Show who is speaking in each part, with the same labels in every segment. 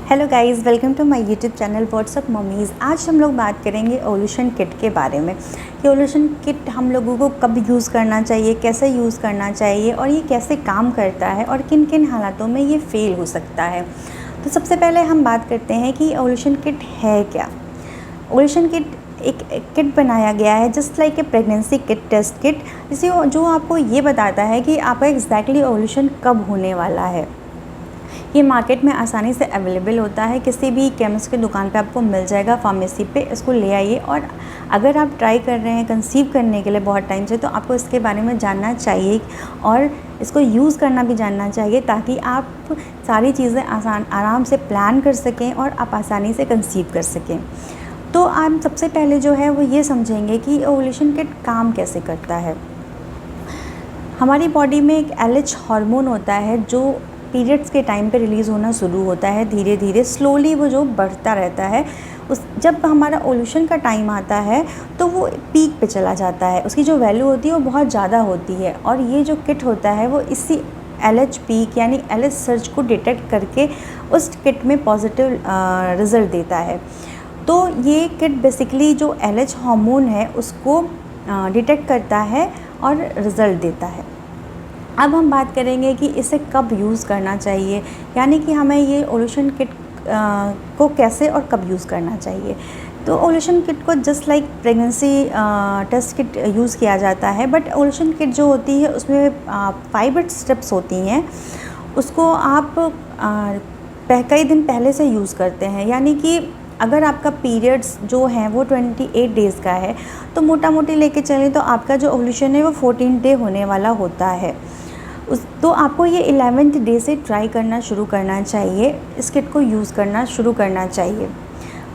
Speaker 1: Hello guys, welcome to my YouTube channel what's up mummies. आज हम लोग बात करेंगे ओल्यूशन किट के बारे में कि ओल्यूशन किट हम लोगों को कब यूज़ करना चाहिए, कैसे यूज़ करना चाहिए और ये कैसे काम करता है और किन किन हालातों में ये फ़ेल हो सकता है। तो सबसे पहले हम बात करते हैं कि ओल्यूशन किट है क्या। ओल्यूशन किट एक किट बनाया गया है just like a pregnancy kit, test kit, इसी जो आपको ये बताता है कि आपका एग्जैक्टली ओल्यूशन कब होने वाला है। ये मार्केट में आसानी से अवेलेबल होता है, किसी भी केमिस्ट की दुकान पे आपको मिल जाएगा, फार्मेसी पे इसको ले आइए। और अगर आप ट्राई कर रहे हैं कंसीव करने के लिए बहुत टाइम से, तो आपको इसके बारे में जानना चाहिए और इसको यूज़ करना भी जानना चाहिए, ताकि आप सारी चीज़ें आराम से प्लान कर सकें और आप आसानी से कंसीव कर सकें। तो आप सबसे पहले जो है वो ये समझेंगे कि ओव्यूलेशन किट काम कैसे करता है। हमारी बॉडी में एक LH हार्मोन होता है जो पीरियड्स के टाइम पे रिलीज़ होना शुरू होता है, धीरे धीरे स्लोली वो जो बढ़ता रहता है। जब हमारा ओव्यूलेशन का टाइम आता है तो वो पीक पे चला जाता है, उसकी जो वैल्यू होती है वो बहुत ज़्यादा होती है। और ये जो किट होता है वो इसी LH पीक यानी LH सर्ज को डिटेक्ट करके उस किट में पॉजिटिव रिज़ल्ट देता है। तो ये किट बेसिकली जो LH हार्मोन है उसको डिटेक्ट करता है और रिज़ल्ट देता है। अब हम बात करेंगे कि इसे कब यूज़ करना चाहिए, यानी कि हमें ये ओव्यूलेशन किट को कैसे और कब यूज़ करना चाहिए। तो ओव्यूलेशन किट को just like pregnancy test kit use किया जाता है, बट ओव्यूलेशन किट जो होती है उसमें 5 स्टेप्स होती हैं। उसको आप कई दिन पहले से यूज़ करते हैं, यानी कि अगर आपका पीरियड्स जो हैं वो 28 डेज़ का है तो मोटा मोटी लेके चलें तो आपका जो ओव्यूलेशन है वो 14 डे होने वाला होता है। तो आपको ये 11th डे से ट्राई करना शुरू करना चाहिए, इस किट को यूज़ करना शुरू करना चाहिए।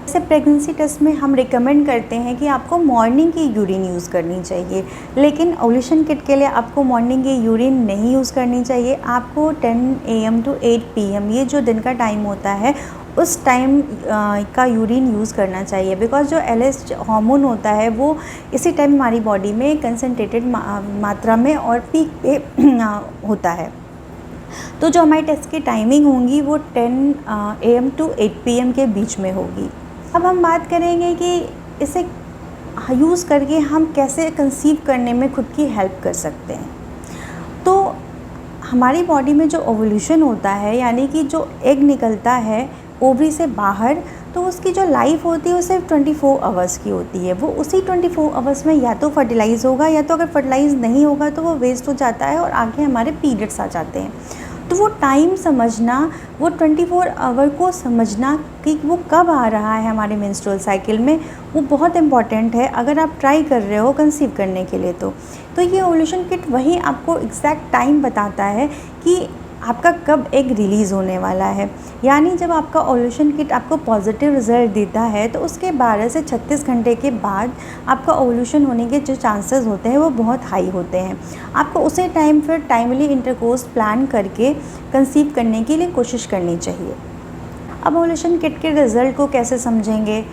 Speaker 1: जैसे प्रेगनेंसी टेस्ट में हम रिकमेंड करते हैं कि आपको मॉर्निंग की यूरिन यूज़ करनी चाहिए, लेकिन ओव्यूलेशन किट के लिए आपको मॉर्निंग की यूरिन नहीं यूज़ करनी चाहिए। आपको 10 AM to 8 PM ये जो दिन का टाइम होता है उस टाइम का यूरिन यूज़ करना चाहिए, बिकॉज़ जो LH हार्मोन होता है वो इसी टाइम हमारी बॉडी में कंसनट्रेटेड मात्रा में और पीक पे होता है। तो जो हमारी टेस्ट की टाइमिंग होंगी वो 10 AM to 8 PM के बीच में होगी। अब हम बात करेंगे कि इसे यूज़ करके हम कैसे कंसीव करने में खुद की हेल्प कर सकते हैं। तो हमारी बॉडी में जो ओव्यूलेशन होता है, यानी कि जो एग निकलता है ओवरी से बाहर, तो उसकी जो लाइफ होती है वो सिर्फ 24 आवर्स की होती है। वो उसी 24 आवर्स में या तो फर्टिलाइज़ होगा, या तो अगर फर्टिलाइज़ नहीं होगा तो वो वेस्ट हो जाता है और आगे हमारे पीरियड्स आ जाते हैं। तो वो टाइम समझना, वो 24 आवर को समझना कि वो कब आ रहा है हमारे मेंस्ट्रुअल साइकिल में, वो बहुत इम्पॉर्टेंट है अगर आप ट्राई कर रहे हो कंसीव करने के लिए। तो ये ओव्यूलेशन किट वही आपको एग्जैक्ट टाइम बताता है कि आपका कब एग रिलीज़ होने वाला है। यानी जब आपका ओव्यूलेशन किट आपको पॉजिटिव रिज़ल्ट देता है तो उसके 12 से 36 घंटे के बाद आपका ओव्यूलेशन होने के जो चांसेस होते हैं वो बहुत हाई होते हैं। आपको उसी टाइम फिर टाइमली इंटरकोर्स प्लान करके कंसीव करने के लिए कोशिश करनी चाहिए। अब ओव्यूलेशन किट के रिज़ल्ट को कैसे समझेंगे,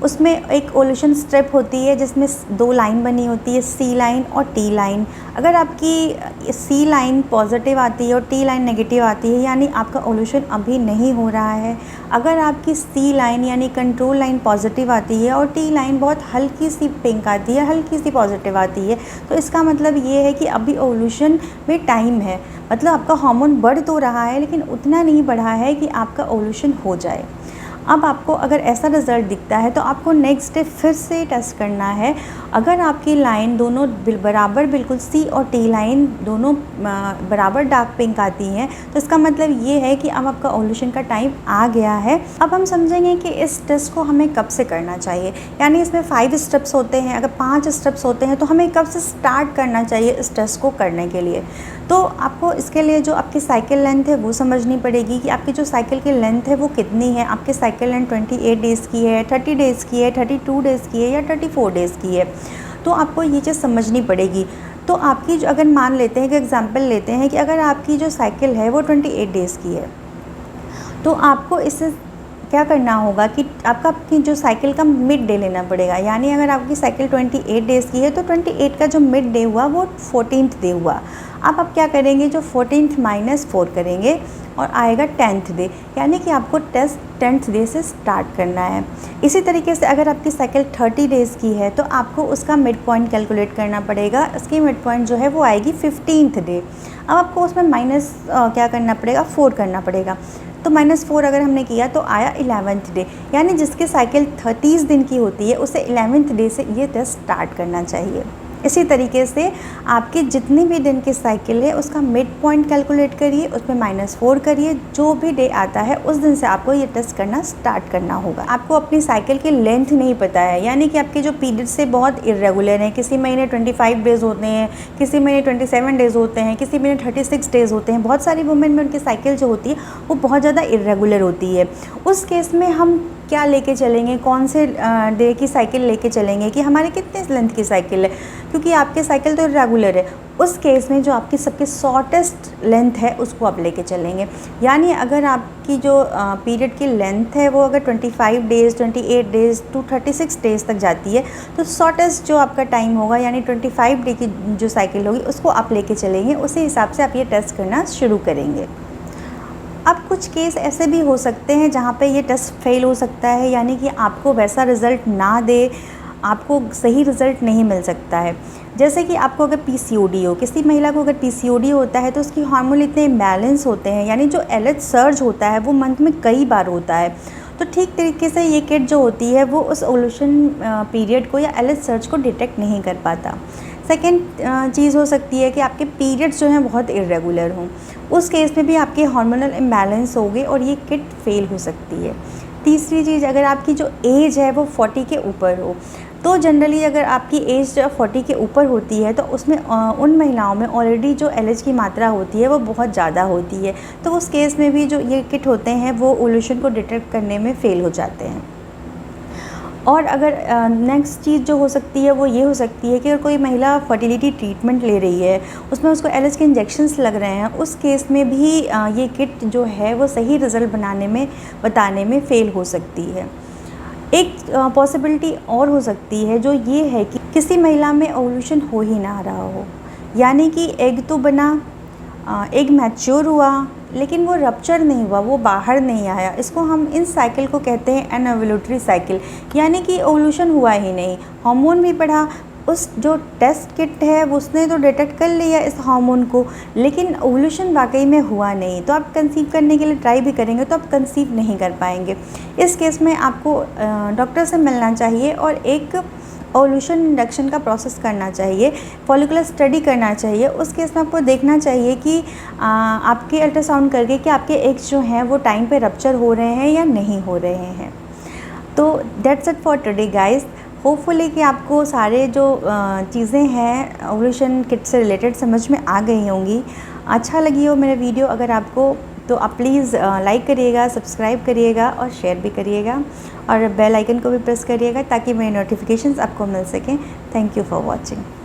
Speaker 1: उसमें एक ओव्यूलेशन स्ट्रिप होती है जिसमें 2 लाइन बनी होती है, C लाइन और T लाइन। अगर आपकी C लाइन पॉजिटिव आती है और T लाइन नेगेटिव आती है, यानी आपका ओव्यूलेशन अभी नहीं हो रहा है। अगर आपकी C लाइन यानी कंट्रोल लाइन पॉजिटिव आती है और T लाइन बहुत हल्की सी पिंक आती है, हल्की सी पॉजिटिव आती है, तो इसका मतलब ये है कि अभी ओव्यूलेशन में टाइम है। मतलब आपका हार्मोन बढ़ तो रहा है लेकिन उतना नहीं बढ़ा है कि आपका ओव्यूलेशन हो जाए। अब आपको अगर ऐसा रिज़ल्ट दिखता है तो आपको नेक्स्ट डे फिर से टेस्ट करना है। अगर आपकी लाइन दोनों बराबर, बिल्कुल C और T लाइन दोनों बराबर डार्क पिंक आती हैं, तो इसका मतलब ये है कि अब आपका ओव्यूलेशन का टाइम आ गया है। अब हम समझेंगे कि इस टेस्ट को हमें कब से करना चाहिए, यानी इसमें 5 स्टेप्स होते हैं। अगर 5 स्टेप्स होते हैं तो हमें कब से स्टार्ट करना चाहिए इस टेस्ट को करने के लिए। तो आपको इसके लिए जो आपकी साइकिल लेंथ है वो समझनी पड़ेगी कि आपकी जो साइकिल की लेंथ है वो कितनी है। आपकी साइकिल लेंथ 28 डेज़ की है, 30 डेज़ की है, 32 डेज़ की है या 34 डेज़ की है। तो आपको ये चीज़ समझनी पड़ेगी। तो आपकी जो, अगर मान लेते हैं कि एग्जांपल लेते हैं कि अगर आपकी जो साइकिल है वो 28 डेज़ की है, तो आपको इससे क्या करना होगा कि आपकी जो साइकिल का मिड डे लेना पड़ेगा। यानी अगर आपकी साइकिल 28 डेज़ की है तो 28 का जो मिड डे हुआ वो 14th डे हुआ। अब आप क्या करेंगे, जो 14th माइनस 4 करेंगे और आएगा 10th डे, यानी कि आपको टेस्ट 10th डे से स्टार्ट करना है। इसी तरीके से अगर आपकी साइकिल 30 डेज़ की है तो आपको उसका मिड पॉइंट कैलकुलेट करना पड़ेगा। उसकी मिड पॉइंट जो है वो आएगी 15th डे। अब आपको उसमें माइनस क्या करना पड़ेगा, 4 करना पड़ेगा। तो -4 अगर हमने किया तो आया 11th डे, यानी जिसकी साइकिल 30 दिन की होती है उसे 11th डे से ये टेस्ट स्टार्ट करना चाहिए। इसी तरीके से आपकी जितनी भी दिन की साइकिल है उसका मिड पॉइंट कैलकुलेट करिए, उसमें -4 करिए, जो भी डे आता है उस दिन से आपको ये टेस्ट करना स्टार्ट करना होगा। आपको अपनी साइकिल की लेंथ नहीं पता है, यानी कि आपके जो पीरियड्स से बहुत इरेगुलर हैं, किसी महीने 25 डेज़ होते हैं, किसी महीने 27 डेज़ होते हैं, किसी महीने 36 डेज़ होते हैं। बहुत सारी वुमेन में उनकी साइकिल जो होती है वो बहुत ज़्यादा इरेगुलर होती है। उस केस में हम क्या लेके चलेंगे, कौन से डे की साइकिल लेके चलेंगे कि हमारे कितने लेंथ की साइकिल है, क्योंकि आपकी साइकिल तो रेगुलर है। उस केस में जो आपकी सबसे शॉर्टेस्ट लेंथ है उसको आप लेके चलेंगे। यानी अगर आपकी जो पीरियड की लेंथ है वो अगर 25 डेज़, 28 डेज़ टू 36 डेज़ तक जाती है तो शॉर्टेस्ट जो आपका टाइम होगा यानी 25 डे की जो साइकिल होगी उसको आप लेके चलेंगे। उसी हिसाब से आप ये टेस्ट करना शुरू करेंगे। अब कुछ केस ऐसे भी हो सकते हैं जहाँ पे ये टेस्ट फेल हो सकता है, यानी कि आपको वैसा रिज़ल्ट ना दे, आपको सही रिज़ल्ट नहीं मिल सकता है। जैसे कि आपको अगर पीसीओडी हो, किसी महिला को अगर पीसीओडी होता है तो उसकी हार्मोन इतने इम्बैलेंस होते हैं, यानी जो एलएच सर्ज होता है वो मंथ में कई बार होता है। तो ठीक तरीके से ये किट जो होती है वो उस ओव्यूलेशन पीरियड को या एलएच सर्ज को डिटेक्ट नहीं कर पाता। सेकेंड चीज़ हो सकती है कि आपके पीरियड्स जो हैं बहुत इरेगुलर हों, उस केस में भी आपके हार्मोनल इम्बैलेंस होंगे और ये किट फेल हो सकती है। तीसरी चीज़, अगर आपकी जो एज है वो 40 के ऊपर हो, तो जनरली अगर आपकी एज 40 के ऊपर होती है तो उसमें उन महिलाओं में ऑलरेडी जो एलएच की मात्रा होती है वो बहुत ज़्यादा होती है, तो उस केस में भी जो ये किट होते हैं वो ओव्यूलेशन को डिटेक्ट करने में फ़ेल हो जाते हैं। और अगर नेक्स्ट चीज़ जो हो सकती है वो ये हो सकती है कि अगर कोई महिला फर्टिलिटी ट्रीटमेंट ले रही है, उसमें उसको एलएच के इंजेक्शंस लग रहे हैं, उस केस में भी ये किट जो है वो सही रिज़ल्ट बताने में फ़ेल हो सकती है। एक पॉसिबिलिटी और हो सकती है जो ये है कि किसी महिला में ओव्यूलेशन हो ही ना रहा हो, यानी कि एग तो बना, एग मैच्योर हुआ लेकिन वो रप्चर नहीं हुआ, वो बाहर नहीं आया। इसको हम इन साइकिल को कहते हैं एनओव्यूलेटरी साइकिल, यानी कि ओव्यूलेशन हुआ ही नहीं, हार्मोन भी बढ़ा, उस जो टेस्ट किट है उसने तो डिटेक्ट कर लिया इस हार्मोन को, लेकिन ओव्यूलेशन वाकई में हुआ नहीं। तो आप कंसीव करने के लिए ट्राई भी करेंगे तो आप कंसीव नहीं कर पाएंगे। इस केस में आपको डॉक्टर से मिलना चाहिए और एक ओव्यूलेशन इंडक्शन का प्रोसेस करना चाहिए, फॉलिकुलर स्टडी करना चाहिए। उस केस में आपको देखना चाहिए कि आपके अल्ट्रासाउंड करके कि आपके एग्स जो हैं वो टाइम पे रप्चर हो रहे हैं या नहीं हो रहे हैं। तो that's it for today guys. Hopefully कि आपको सारे जो चीज़ें हैं ओव्यूलेशन किट से रिलेटेड समझ में आ गई होंगी। अच्छा लगी हो मेरा वीडियो अगर आपको, तो आप प्लीज़ लाइक करिएगा, सब्सक्राइब करिएगा और शेयर भी करिएगा और बेल आइकन को भी प्रेस करिएगा ताकि मेरे नोटिफिकेशंस आपको मिल सकें। Thank you for watching.